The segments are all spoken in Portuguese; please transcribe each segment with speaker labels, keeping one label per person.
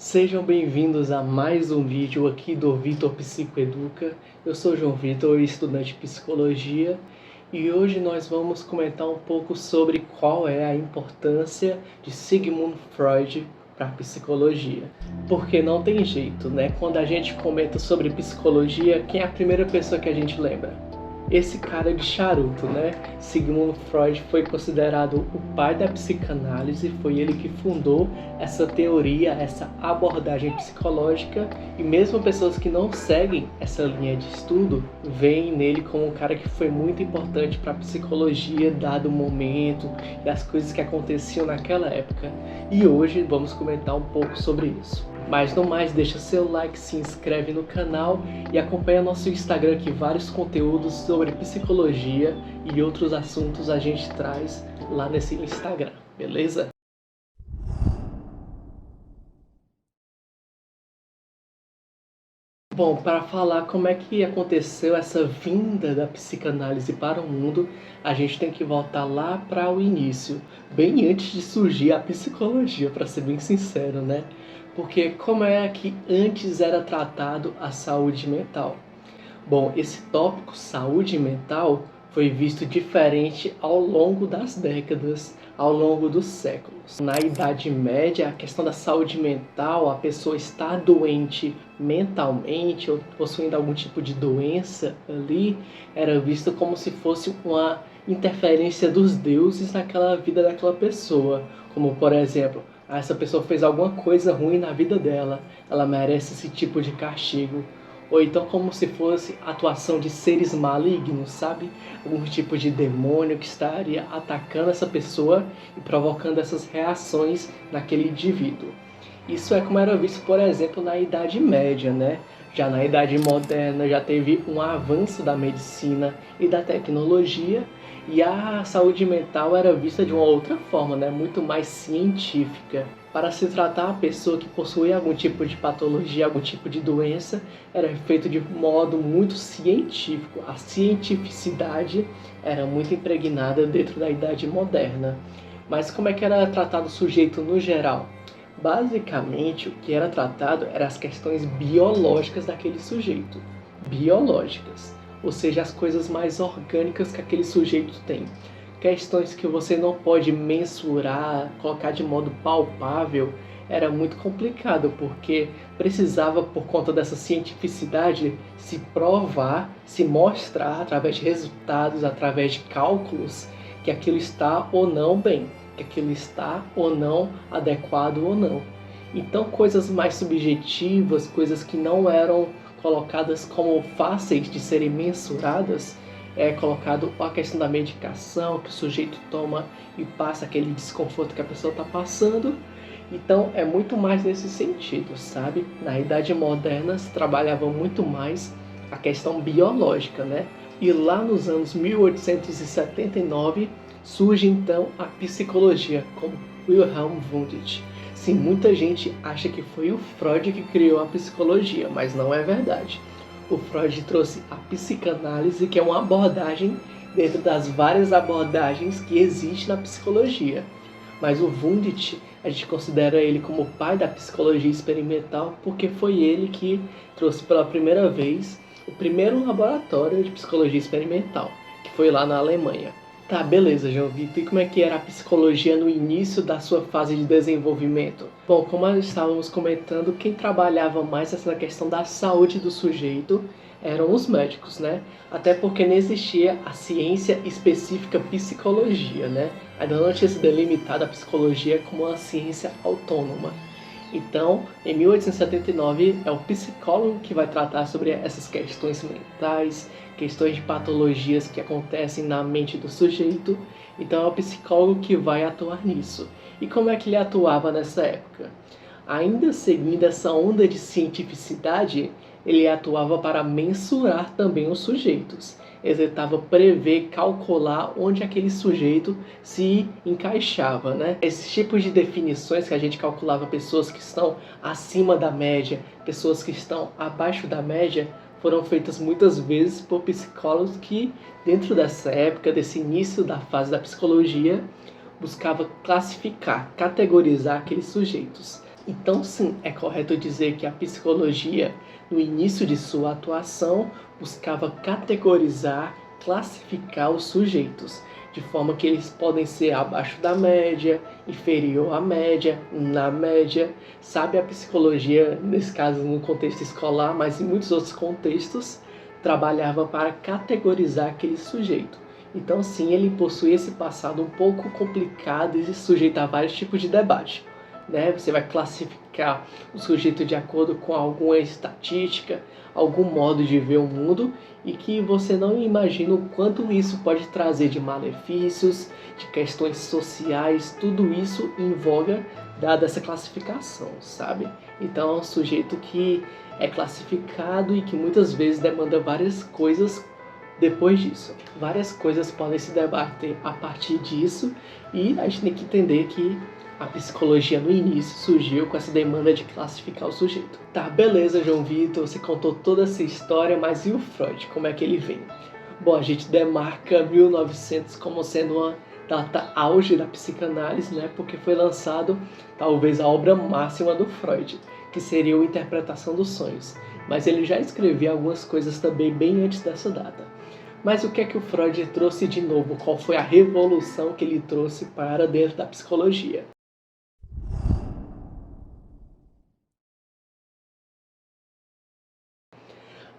Speaker 1: Sejam bem-vindos a mais um vídeo aqui do Vitor Psicoeduca. Eu sou João Vitor, estudante de psicologia, e hoje nós vamos comentar um pouco sobre qual é a importância de Sigmund Freud para a psicologia. Porque não tem jeito, né? Quando a gente comenta sobre psicologia, quem é a primeira pessoa que a gente lembra? Esse cara de charuto, né? Sigmund Freud foi considerado o pai da psicanálise, foi ele que fundou essa teoria, essa abordagem psicológica, e mesmo pessoas que não seguem essa linha de estudo veem nele como um cara que foi muito importante para a psicologia, dado o momento e as coisas que aconteciam naquela época. E hoje vamos comentar um pouco sobre isso. Mas no mais, deixa seu like, se inscreve no canal e acompanha nosso Instagram, que vários conteúdos sobre psicologia e outros assuntos a gente traz lá nesse Instagram, beleza? Bom, para falar como é que aconteceu essa vinda da psicanálise para o mundo, a gente tem que voltar lá para o início, bem antes de surgir a psicologia, para ser bem sincero, né? Porque como é que antes era tratado a saúde mental? Bom, esse tópico saúde mental foi visto diferente ao longo das décadas, ao longo dos séculos. Na Idade Média, a questão da saúde mental, a pessoa estar doente mentalmente ou possuindo algum tipo de doença ali, era visto como se fosse uma interferência dos deuses naquela vida daquela pessoa. Como, por exemplo, essa pessoa fez alguma coisa ruim na vida dela, ela merece esse tipo de castigo. Ou então como se fosse atuação de seres malignos, sabe? Algum tipo de demônio que estaria atacando essa pessoa e provocando essas reações naquele indivíduo. Isso é como era visto, por exemplo, na Idade Média, né? Já na Idade Moderna já teve um avanço da medicina e da tecnologia, e a saúde mental era vista de uma outra forma, né? Muito mais científica. Para se tratar a pessoa que possuía algum tipo de patologia, algum tipo de doença, era feito de modo muito científico. A cientificidade era muito impregnada dentro da Idade Moderna. Mas como é que era tratado o sujeito no geral? Basicamente, o que era tratado eram as questões biológicas daquele sujeito. Biológicas, ou seja, as coisas mais orgânicas que aquele sujeito tem. Questões que você não pode mensurar, colocar de modo palpável, era muito complicado, porque precisava, por conta dessa cientificidade, se provar, se mostrar através de resultados, através de cálculos, que aquilo está ou não bem, que aquilo está ou não adequado ou não. Então, coisas mais subjetivas, coisas que não eram colocadas como fáceis de serem mensuradas, é colocado a questão da medicação que o sujeito toma e passa aquele desconforto que a pessoa está passando. Então é muito mais nesse sentido, sabe? Na Idade Moderna se trabalhava muito mais a questão biológica, né? E lá nos anos 1879 surge então a psicologia com Wilhelm Wundt. Sim, muita gente acha que foi o Freud que criou a psicologia, mas não é verdade. O Freud trouxe a psicanálise, que é uma abordagem dentro das várias abordagens que existem na psicologia. Mas o Wundt, a gente considera ele como o pai da psicologia experimental, porque foi ele que trouxe pela primeira vez o primeiro laboratório de psicologia experimental, que foi lá na Alemanha. Tá, beleza, João Vitor. E como é que era a psicologia no início da sua fase de desenvolvimento? Bom, como nós estávamos comentando, quem trabalhava mais essa questão da saúde do sujeito eram os médicos, né? Até porque não existia a ciência específica psicologia, né? Ainda não tinha se delimitado a psicologia como uma ciência autônoma. Então, em 1879, é o psicólogo que vai tratar sobre essas questões mentais, questões de patologias que acontecem na mente do sujeito. Então, é o psicólogo que vai atuar nisso. E como é que ele atuava nessa época? Ainda seguindo essa onda de cientificidade, ele atuava para mensurar também os sujeitos. Ele tentava prever, calcular onde aquele sujeito se encaixava, né? Esses tipos de definições que a gente calculava pessoas que estão acima da média, pessoas que estão abaixo da média, foram feitas muitas vezes por psicólogos que, dentro dessa época, desse início da fase da psicologia, buscava classificar, categorizar aqueles sujeitos. Então, sim, é correto dizer que a psicologia, no início de sua atuação, buscava categorizar, classificar os sujeitos, de forma que eles podem ser abaixo da média, inferior à média, na média. Sabe, a psicologia, nesse caso no contexto escolar, mas em muitos outros contextos, trabalhava para categorizar aquele sujeito. Então, sim, ele possui esse passado um pouco complicado e sujeito a vários tipos de debate, né? Você vai classificar o sujeito de acordo com alguma estatística, algum modo de ver o mundo e que você não imagina o quanto isso pode trazer de malefícios, de questões sociais, tudo isso em voga dada essa classificação, sabe? Então é um sujeito que é classificado e que muitas vezes demanda várias coisas depois disso. Várias coisas podem se debater a partir disso e a gente tem que entender que a psicologia no início surgiu com essa demanda de classificar o sujeito. Tá, beleza, João Vitor, você contou toda essa história, mas e o Freud? Como é que ele vem? Bom, a gente demarca 1900 como sendo uma data auge da psicanálise, né? Porque foi lançado talvez a obra máxima do Freud, que seria a Interpretação dos Sonhos. Mas ele já escrevia algumas coisas também bem antes dessa data. Mas o que é que o Freud trouxe de novo? Qual foi a revolução que ele trouxe para dentro da psicologia?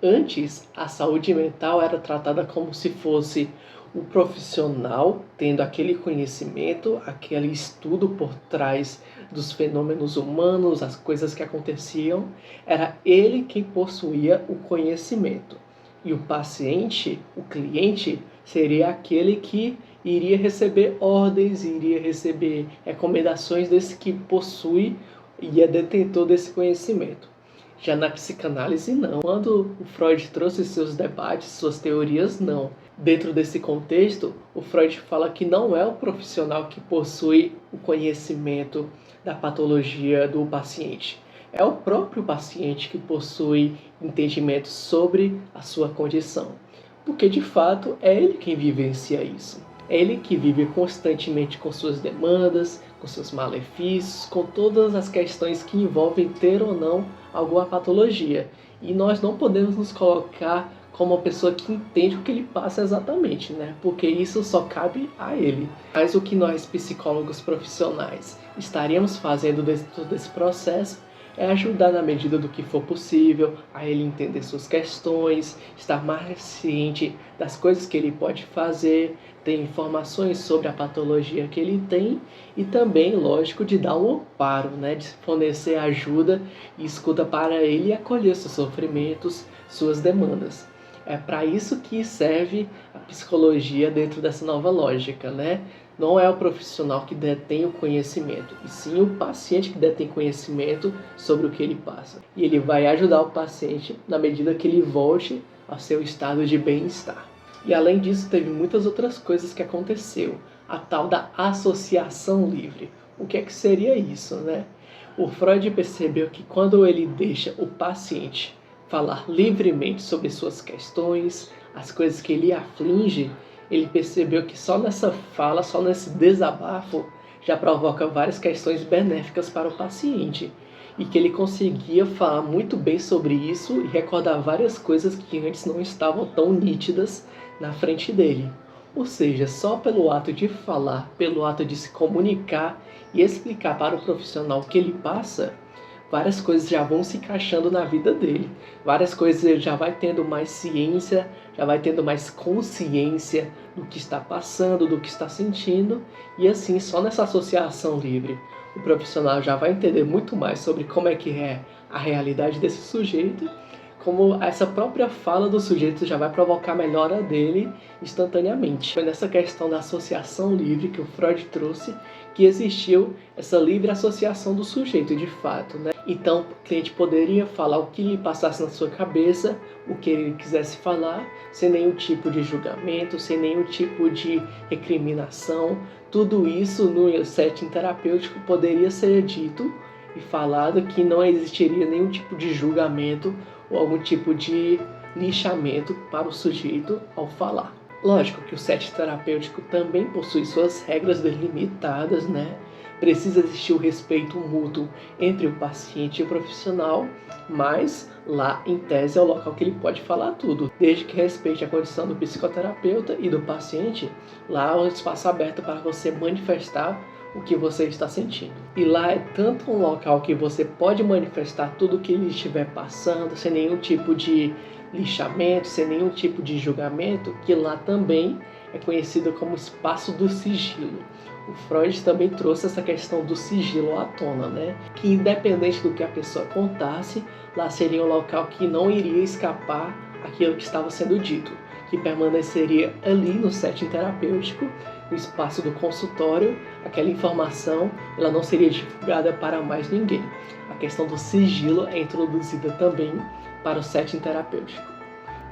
Speaker 1: Antes, a saúde mental era tratada como se fosse o profissional tendo aquele conhecimento, aquele estudo por trás dos fenômenos humanos, as coisas que aconteciam, era ele quem possuía o conhecimento. E o paciente, o cliente, seria aquele que iria receber ordens, iria receber recomendações desse que possui e é detentor desse conhecimento. Já na psicanálise, não. Quando o Freud trouxe seus debates, suas teorias, não. Dentro desse contexto, o Freud fala que não é o profissional que possui o conhecimento da patologia do paciente. É o próprio paciente que possui entendimento sobre a sua condição. Porque, de fato, é ele quem vivencia isso. É ele que vive constantemente com suas demandas, com seus malefícios, com todas as questões que envolvem ter ou não alguma patologia. E nós não podemos nos colocar como uma pessoa que entende o que ele passa exatamente, né? Porque isso só cabe a ele. Mas o que nós, psicólogos profissionais, estaríamos fazendo dentro desse processo é ajudar na medida do que for possível a ele entender suas questões, estar mais ciente das coisas que ele pode fazer, ter informações sobre a patologia que ele tem e também, lógico, de dar um amparo, né, de fornecer ajuda e escuta para ele acolher seus sofrimentos, suas demandas. É para isso que serve a psicologia dentro dessa nova lógica, né? Não é o profissional que detém o conhecimento, e sim o paciente que detém conhecimento sobre o que ele passa. E ele vai ajudar o paciente na medida que ele volte ao seu estado de bem-estar. E além disso, teve muitas outras coisas que aconteceu. A tal da associação livre. O que é que seria isso, né? O Freud percebeu que quando ele deixa o paciente falar livremente sobre suas questões, as coisas que ele aflige, ele percebeu que só nessa fala, só nesse desabafo, já provoca várias questões benéficas para o paciente. E que ele conseguia falar muito bem sobre isso e recordar várias coisas que antes não estavam tão nítidas na frente dele. Ou seja, só pelo ato de falar, pelo ato de se comunicar e explicar para o profissional o que ele passa, várias coisas já vão se encaixando na vida dele. Várias coisas ele já vai tendo mais ciência, já vai tendo mais consciência do que está passando, do que está sentindo. E assim, só nessa associação livre, o profissional já vai entender muito mais sobre como é que é a realidade desse sujeito, como essa própria fala do sujeito já vai provocar a melhora dele instantaneamente. Foi nessa questão da associação livre que o Freud trouxe que existiu essa livre associação do sujeito, de fato, né? Então, o cliente poderia falar o que lhe passasse na sua cabeça, o que ele quisesse falar, sem nenhum tipo de julgamento, sem nenhum tipo de recriminação. Tudo isso no setting terapêutico poderia ser dito e falado que não existiria nenhum tipo de julgamento ou algum tipo de lixamento para o sujeito ao falar. Lógico que o set terapêutico também possui suas regras delimitadas, né? precisa existir o respeito mútuo entre o paciente e o profissional, mas lá, em tese, é o local que ele pode falar tudo. Desde que respeite a condição do psicoterapeuta e do paciente, lá é um espaço aberto para você manifestar o que você está sentindo. E lá é tanto um local que você pode manifestar tudo o que ele estiver passando, sem nenhum tipo de lixamento, sem nenhum tipo de julgamento, que lá também é conhecido como espaço do sigilo. O Freud também trouxe essa questão do sigilo à tona, né? Que independente do que a pessoa contasse, lá seria um local que não iria escapar aquilo que estava sendo dito, que permaneceria ali no setting terapêutico, no espaço do consultório, aquela informação ela não seria divulgada para mais ninguém. A questão do sigilo é introduzida também para o setting terapêutico.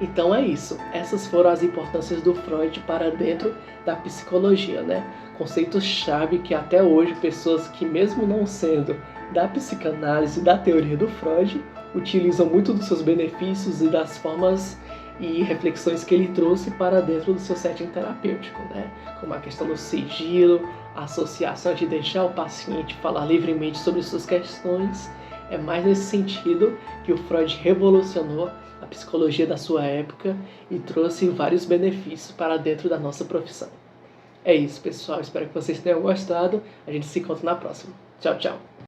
Speaker 1: Então é isso, essas foram as importâncias do Freud para dentro da psicologia, né? Conceitos-chave que até hoje pessoas que mesmo não sendo da psicanálise, da teoria do Freud, utilizam muito dos seus benefícios e das formas e reflexões que ele trouxe para dentro do seu setting terapêutico, né? Como a questão do sigilo, a associação de deixar o paciente falar livremente sobre suas questões. É mais nesse sentido que o Freud revolucionou a psicologia da sua época e trouxe vários benefícios para dentro da nossa profissão. É isso, pessoal. Espero que vocês tenham gostado. A gente se encontra na próxima. Tchau, tchau.